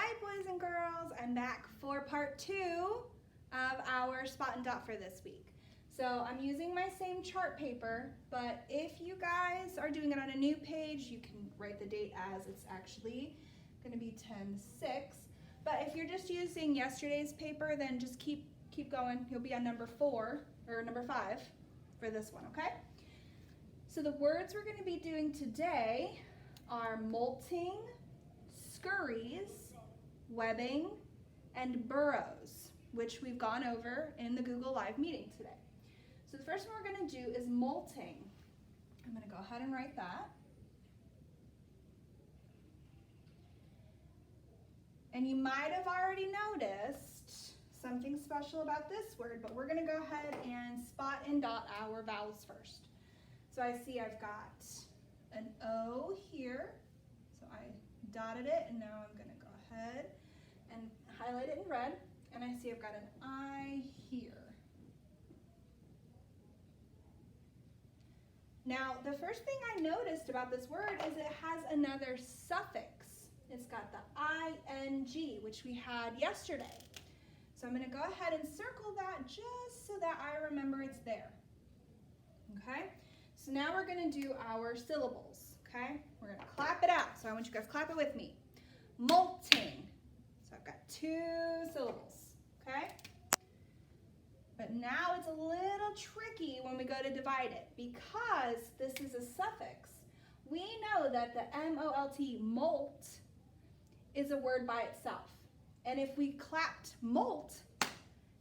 right, boys and girls, I'm back for part 2 of our spot and dot for this week. So I'm using my same chart paper, but if you guys are doing it on a new page, you can write the date as it's actually going to be 10/6. But if you're just using yesterday's paper, then just keep going. You'll be on number 4 or number 5 for this one, okay? So the words we're going to be doing today are molting, scurries, webbing, and burrows, which we've gone over in the Google Live meeting today. So the first one we're going to do is molting. I'm going to go ahead and write that. And you might have already noticed something special about this word, but we're going to go ahead and spot and dot our vowels first. So I see I've got an O here, so I dotted it, and now I'm going to go ahead and highlight it in red, and I see I've got an I here. Now, the first thing I noticed about this word is it has another suffix. It's got the ing, which we had yesterday. So I'm going to go ahead and circle that just so that I remember it's there. Okay? So now we're going to do our syllables. Okay? We're going to clap it out. So I want you guys to clap it with me. Molting. So I've got 2 syllables. Okay? But now it's a little tricky when we go to divide it because this is a suffix. We know that the M-O-L-T, molt, is a word by itself. And if we clapped molt,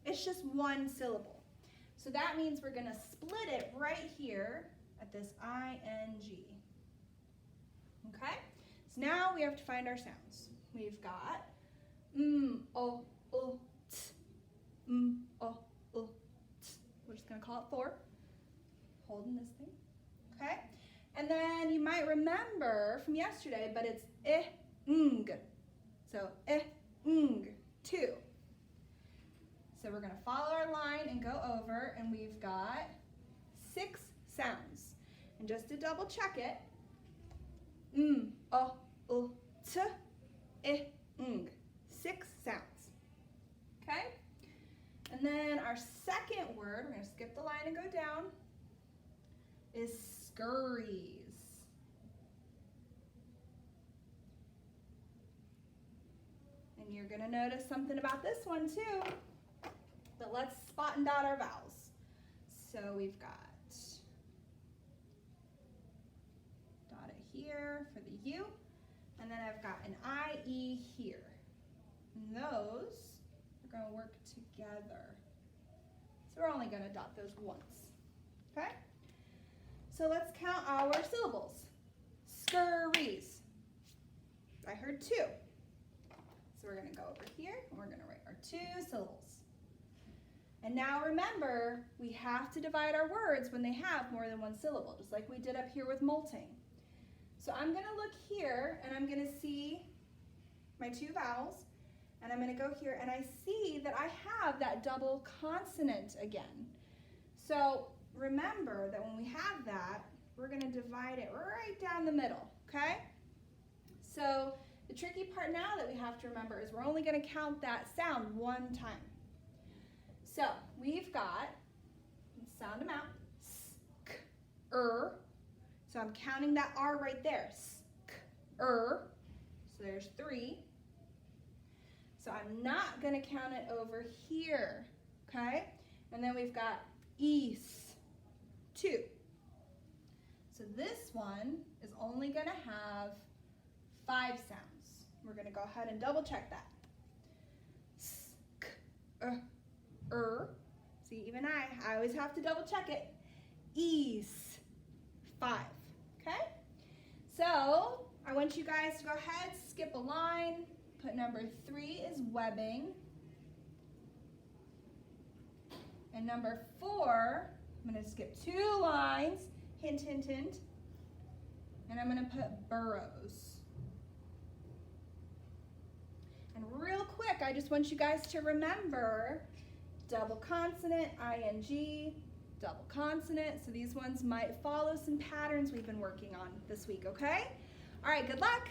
it's just 1 syllable. So that means we're going to split it right here at this I-N-G. Okay? So now we have to find our sounds. We've got o, u, t, o, u, t. We're just going to call it 4. Holding this thing. Okay? And then you might remember from yesterday, but it's ing. So ing, 2. So we're going to follow our line and go over, and we've got 6 sounds. And just to double check it, o, u, t, ing. 6 sounds. Okay? And then our second word, we're going to skip the line and go down, is scurries. And you're going to notice something about this one too. But let's spot and dot our vowels. So we've got dot it here for the U, and then I've got an IE here. And those are going to work together. So we're only going to dot those once. Okay? So let's count our syllables. Scurries. I heard 2. So we're going to go over here, and we're going to write our 2 syllables. And now remember, we have to divide our words when they have more than 1 syllable, just like we did up here with molting. So I'm going to look here, and I'm going to see my 2 vowels, and I'm going to go here, and I see that I have that double consonant again. So remember that when we have that, we're going to divide it right down the middle, okay? So the tricky part now that we have to remember is we're only going to count that sound 1 time. So we've got, let's sound them out, sk, So I'm counting that R right there, sk, So there's 3. So I'm not going to count it over here, okay? And then we've got east, 2. So this one is only going to have 5 sounds. We're going to go ahead and double check that. Sk, See, even I always have to double check it. Ease, 5. Okay? So I want you guys to go ahead, skip a line, put number 3 is webbing. And number 4, I'm going to skip 2 lines, hint, hint, hint. And I'm going to put burrows. And real quick, I just want you guys to remember double consonant, ing, double consonant. So these ones might follow some patterns we've been working on this week, okay? All right, good luck.